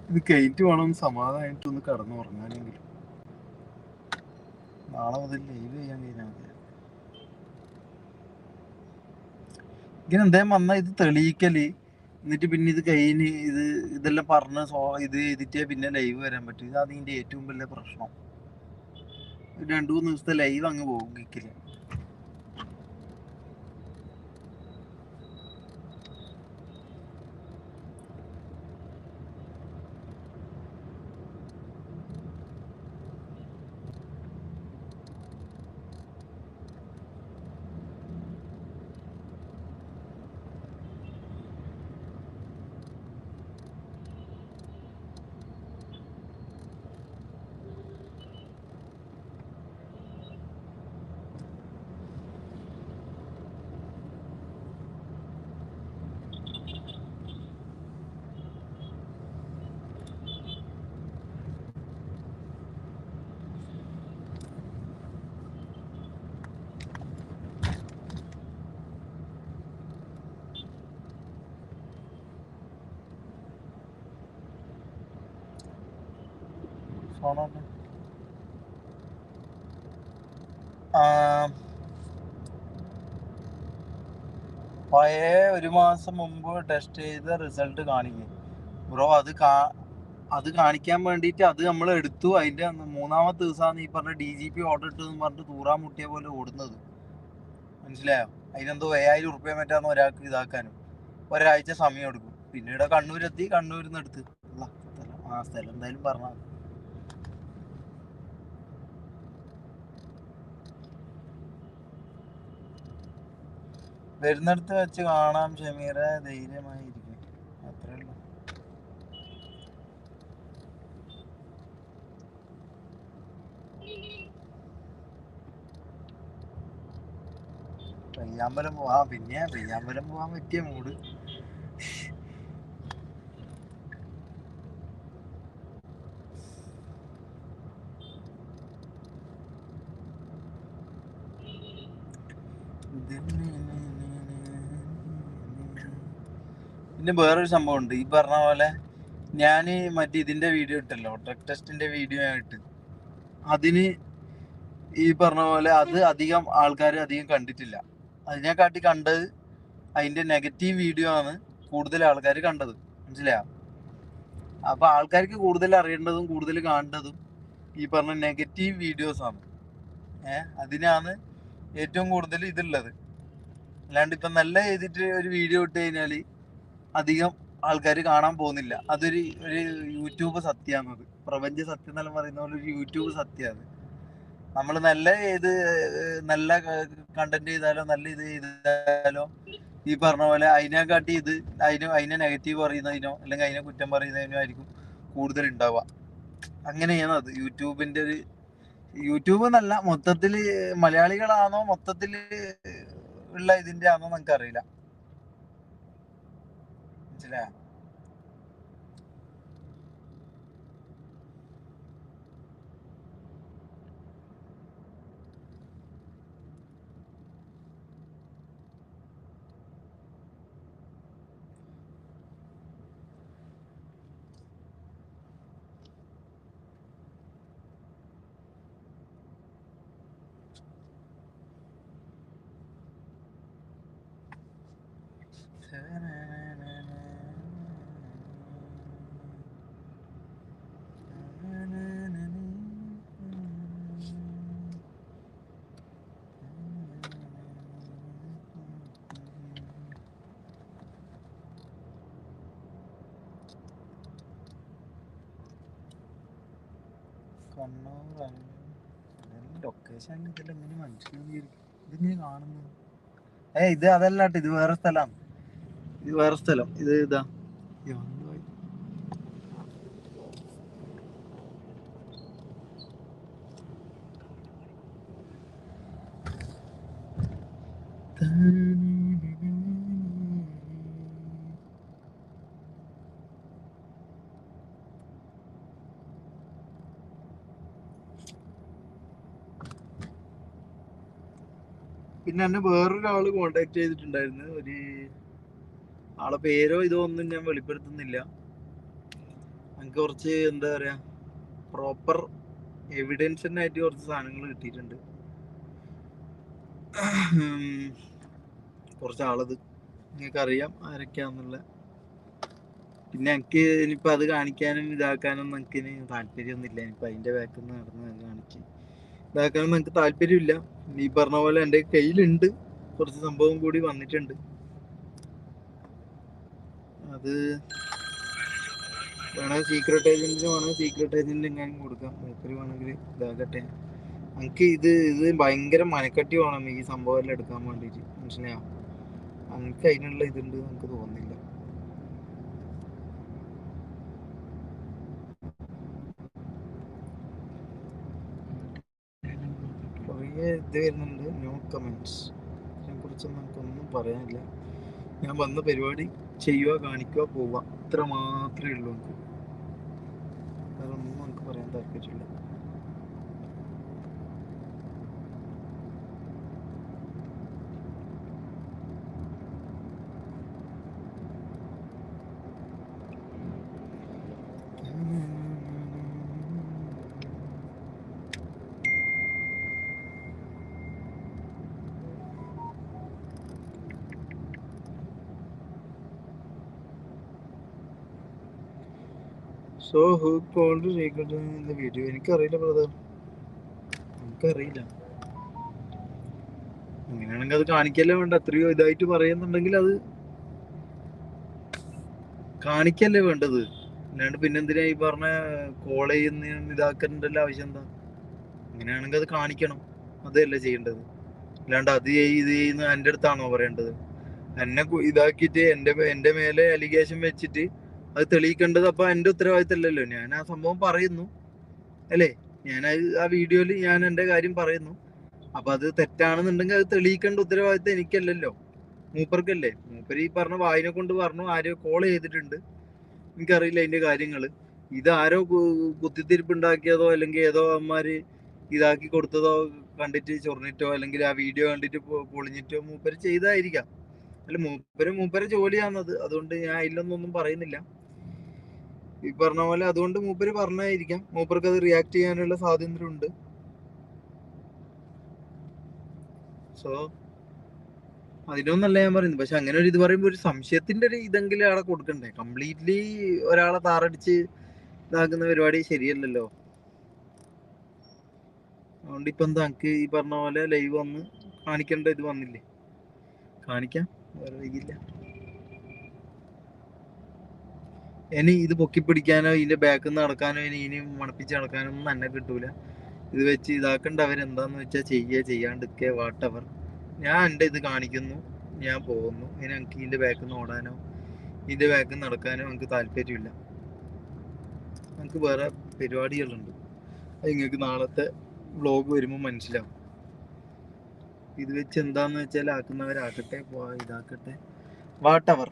ഇത് കയറ്റ് വേണം സമാധാനമായിട്ടൊന്ന് കടന്നുറങ്ങാനെങ്കിലും. നാളെ മുതൽ ലൈവ് ചെയ്യാൻ കഴിഞ്ഞാൽ മതി. ഇങ്ങനെ എന്തേലും വന്നാൽ ഇത് തെളിയിക്കല്, എന്നിട്ട് പിന്നെ ഇത് കഴിഞ്ഞ് ഇതെല്ലാം പറഞ്ഞ് ഇത് ചെയ്തിട്ടേ പിന്നെ ലൈവ് വരാൻ പറ്റും. ഇതാണ് ഇതിൻ്റെ ഏറ്റവും വലിയ പ്രശ്നം. 2-3 ദിവസത്തെ ലൈവ് അങ്ങ് പോകും കിക്കില്. പഴയ 1 മാസം മുമ്പ് ടെസ്റ്റ് ചെയ്ത റിസൾട്ട് കാണിക്കും ബ്രോ. അത് കാണിക്കാൻ വേണ്ടിയിട്ട് അത് നമ്മൾ എടുത്തു. അതിന്റെ 3-ാമത്തെ ദിവസമാണ് ഈ പറഞ്ഞ DGP ഓർഡർ ഇട്ടെന്ന് പറഞ്ഞിട്ട് തൂറാൻ മുട്ടിയ പോലെ ഓടുന്നത്. മനസ്സിലായോ? അതിനെന്തോ 5000 ഉറുപ്പ്യ മറ്റാന്ന് ഒരാൾക്ക് ഇതാക്കാനും ഒരാഴ്ച സമയം എടുക്കും. പിന്നീട് കണ്ണൂരെത്തി, കണ്ണൂരിൽ നിന്ന് എടുത്ത് സ്ഥലം എന്തായാലും പറഞ്ഞാൽ വരുന്നിടത്ത് വെച്ച് കാണാം ഷമീറെ, ധൈര്യമായിരിക്കും. അത്രേ ഉള്ളൂ. പയ്യാമ്പലം പോവാം. പിന്നെ പയ്യാമ്പലം പോവാൻ പറ്റിയ മൂഡ്. പിന്നെ വേറൊരു സംഭവം ഉണ്ട്. ഈ പറഞ്ഞ പോലെ ഞാൻ മറ്റേ ഇതിന്റെ വീഡിയോ ഇട്ടല്ലോ, ഡ്രഗ് ടെസ്റ്റിന്റെ വീഡിയോ ആയിട്ട്, അതിന് ഈ പറഞ്ഞ പോലെ അത് അധികം ആൾക്കാർ അധികം കണ്ടിട്ടില്ല. അതിനെക്കാട്ടി കണ്ടത് അതിന്റെ നെഗറ്റീവ് വീഡിയോ ആണ് കൂടുതൽ ആൾക്കാർ കണ്ടത്. മനസ്സിലായോ? അപ്പൊ ആൾക്കാർക്ക് കൂടുതൽ അറിയേണ്ടതും കൂടുതൽ കാണേണ്ടതും ഈ പറഞ്ഞ നെഗറ്റീവ് വീഡിയോസ് ആണ്. അതിനാണ് ഏറ്റവും കൂടുതൽ ഇതുള്ളത്. അല്ലാണ്ട് ഇപ്പൊ നല്ല ചെയ്തിട്ട് ഒരു വീഡിയോ ഇട്ട് കഴിഞ്ഞാല് അധികം ആൾക്കാർ കാണാൻ പോകുന്നില്ല. അതൊരു യൂട്യൂബ് സത്യമാണത്. പ്രപഞ്ച സത്യം എന്നെല്ലാം പറയുന്ന പോലെ ഒരു യൂട്യൂബ് സത്യമാണ്. നമ്മൾ നല്ല കണ്ടന്റ് ചെയ്താലോ, നല്ല ഇത് ചെയ്താലോ, ഈ പറഞ്ഞ പോലെ അതിനെക്കാട്ടി അതിനെ നെഗറ്റീവ് പറയുന്നതിനോ അല്ലെങ്കിൽ അതിനെ കുറ്റം പറയുന്നതിനോ ആയിരിക്കും കൂടുതൽ ഉണ്ടാവുക. അങ്ങനെയാണ് അത് യൂട്യൂബിന്റെ യൂട്യൂബ് എന്നല്ല, മൊത്തത്തില് മലയാളികളാണോ മൊത്തത്തില് ഉള്ള ഇതിന്റെ ആണോ നമുക്ക് അറിയില്ല. മനസ്സിലായോ? കണ്ണൂർ ലൊക്കേഷൻ ഇതെല്ലാം എങ്ങനെ മനസ്സിലാക്കിയിരിക്കും? ഇതിങ്ങനെ കാണുന്നു. ഇത് അതല്ല കേട്ടോ, ഇത് വേറെ സ്ഥലമാണ്. ഇത് വേറെ സ്ഥലം. ഇത് ഇതാ പിന്നെ എന്നെ വേറൊരാള് കോണ്ടാക്ട് ചെയ്തിട്ടുണ്ടായിരുന്നു. ആളെ പേരോ ഇതോ ഒന്നും ഞാൻ വെളിപ്പെടുത്തുന്നില്ല. എനിക്ക് കുറച്ച് എന്താ പറയാ പ്രോപ്പർ എവിഡൻസിനായിട്ട് കുറച്ച് സാധനങ്ങൾ കിട്ടിയിട്ടുണ്ട്. കുറച്ച് ആളത് നിങ്ങൾക്ക് അറിയാം ആരൊക്കെയാന്നുള്ള. പിന്നെ എനിക്ക് ഇനിയിപ്പോൾ അത് കാണിക്കാനും ഇതാക്കാനും എനിക്ക് താല്പര്യമൊന്നുമില്ല. ഇനിയിപ്പോൾ അതിൻ്റെ ബാക്കിൽ നിന്ന് നടന്ന് കാണിച്ച് ഇതാക്കാനൊന്നും എനിക്ക് താല്പര്യമില്ല. ഈ പറഞ്ഞ പോലെ എൻ്റെ കയ്യിലുണ്ട് കുറച്ച് സംഭവം കൂടി വന്നിട്ടുണ്ട്. അത് വേണമെങ്കിൽ സീക്രട്ട് ഏജന്റിന് വേണമെങ്കിൽ സീക്രട്ട് ഏജന്റിന് എങ്ങാനും കൊടുക്കാം. മൂപ്പര് വേണമെങ്കിൽ ഇതാകട്ടെ. എനിക്ക് ഇത് ഭയങ്കര മനക്കട്ടി വേണം ഈ സംഭവം എല്ലാം എടുക്കാൻ വേണ്ടിയിട്ട്. മനസ്സിലായോ? എനിക്ക് അതിനുള്ള ഇതുണ്ട് എനിക്ക് തോന്നുന്നില്ല. കുറേ ഇത് വരുന്നുണ്ട്. No comments. ഇതിനെ കുറിച്ചൊന്നും എനിക്കൊന്നും പറയാനില്ല. ഞാൻ വന്ന പരിപാടി ചെയ്യുക, കാണിക്കുക, പോവുക, ഇത്ര മാത്രമേ ഉള്ളൂ. എനിക്ക് വേറെ ഒന്നും എനിക്ക് പറയാൻ താല്പര്യമില്ല. So who called secret in the video? എനിക്കറിയില്ല ബ്രദർ, എനിക്കറിയില്ല. അങ്ങനെയാണെങ്കിൽ അത് കാണിക്കല്ലേ വേണ്ട. എത്രയോ ഇതായിട്ട് പറയുന്നുണ്ടെങ്കിൽ അത് കാണിക്കല്ലേ വേണ്ടത്. അല്ലാണ്ട് പിന്നെന്തിനാ ഈ പറഞ്ഞ കോൾ ചെയ്യുന്ന ഇതാക്കേണ്ടല്ലോ ആവശ്യം എന്താ? അങ്ങനെയാണെങ്കിൽ അത് കാണിക്കണം, അതല്ലേ ചെയ്യേണ്ടത്. അല്ലാണ്ട് അത് ഇത് ചെയ്യുന്ന എൻ്റെ അടുത്താണോ പറയേണ്ടത്? എന്നെ ഇതാക്കിയിട്ട് എൻ്റെ മേലെ അലിഗേഷൻ വെച്ചിട്ട് അത് തെളിയിക്കേണ്ടത് അപ്പൊ എൻ്റെ ഉത്തരവാദിത്തമല്ലല്ലോ. ഞാൻ ആ സംഭവം പറയുന്നു അല്ലേ, ഞാൻ ആ വീഡിയോയിൽ ഞാൻ എൻ്റെ കാര്യം പറയുന്നു. അപ്പൊ അത് തെറ്റാണെന്നുണ്ടെങ്കിൽ അത് തെളിയിക്കേണ്ട ഉത്തരവാദിത്തം എനിക്കല്ലല്ലോ, മൂപ്പർക്കല്ലേ. മൂപ്പര് ഈ പറഞ്ഞ വായിനെ കൊണ്ട് പറഞ്ഞു ആരോ കോൾ ചെയ്തിട്ടുണ്ട്, എനിക്കറിയില്ല അതിന്റെ കാര്യങ്ങള്. ഇത് ആരോ കുത്തിത്തിരിപ്പുണ്ടാക്കിയതോ അല്ലെങ്കിൽ ഏതോ അമ്മമാര് ഇതാക്കി കൊടുത്തതോ കണ്ടിട്ട് ചൊറിഞ്ഞിട്ടോ അല്ലെങ്കിൽ ആ വീഡിയോ കണ്ടിട്ട് പൊളിഞ്ഞിട്ടോ മൂപ്പര് ചെയ്തായിരിക്കാം. അല്ല, മൂപ്പര് ജോലിയാണത്. അതുകൊണ്ട് ഞാൻ ഇല്ലെന്നൊന്നും പറയുന്നില്ല. ഈ പറഞ്ഞ പോലെ അതുകൊണ്ട് മൂപ്പര് പറഞ്ഞായിരിക്കാം. മൂപ്പർക്ക് അത് റിയാക്ട് ചെയ്യാനുള്ള സ്വാതന്ത്ര്യം ഉണ്ട്. സോ അതിനൊന്നല്ല ഞാൻ പറയുന്നത്. പക്ഷെ അങ്ങനെ ഒരു ഇത് പറയുമ്പോൾ ഒരു സംശയത്തിന്റെ ഒരു ഇതെങ്കിലും അവിടെ കൊടുക്കണ്ടേ. കംപ്ലീറ്റ്ലി ഒരാളെ താറടിച്ച് ഇതാക്കുന്ന പരിപാടി ശരിയല്ലല്ലോ. അതുകൊണ്ട് ഇപ്പൊ എന്താ എനിക്ക് ഈ പറഞ്ഞ പോലെ ലൈവ് വന്ന് കാണിക്കേണ്ട ഇത് വന്നില്ലേ, കാണിക്കാം, വേറെ വൈകില്ല. ഇനി ഇത് പൊക്കിപ്പിടിക്കാനോ ഇതിന്റെ ബാക്കിൽ നിന്ന് നടക്കാനോ ഇനിയും മണപ്പിച്ച് നടക്കാനോ ഒന്നും എന്നെ കിട്ടൂല. ഇത് വെച്ച് ഇതാക്കേണ്ടവരെന്താന്ന് വെച്ചാൽ ചെയ്യാണ്ടിരിക്കുക, വാട്ടവർ. ഞാൻ എൻ്റെ ഇത് കാണിക്കുന്നു, ഞാൻ പോകുന്നു. ഇനി എനിക്ക് ഇതിന്റെ ബാക്കിൽ നിന്ന് ഓടാനോ ഇതിന്റെ ബാക്കിൽ നിന്ന് നടക്കാനോ എനിക്ക് താല്പര്യമില്ല. എനിക്ക് വേറെ പരിപാടികളുണ്ട്. അത് നിങ്ങൾക്ക് നാളത്തെ വ്ലോഗ് വരുമ്പോൾ മനസ്സിലാവും. ഇത് വെച്ച് എന്താന്ന് വെച്ചാൽ ആക്കുന്നവരാക്കട്ടെ, ഇതാക്കട്ടെ, വാട്ടവർ.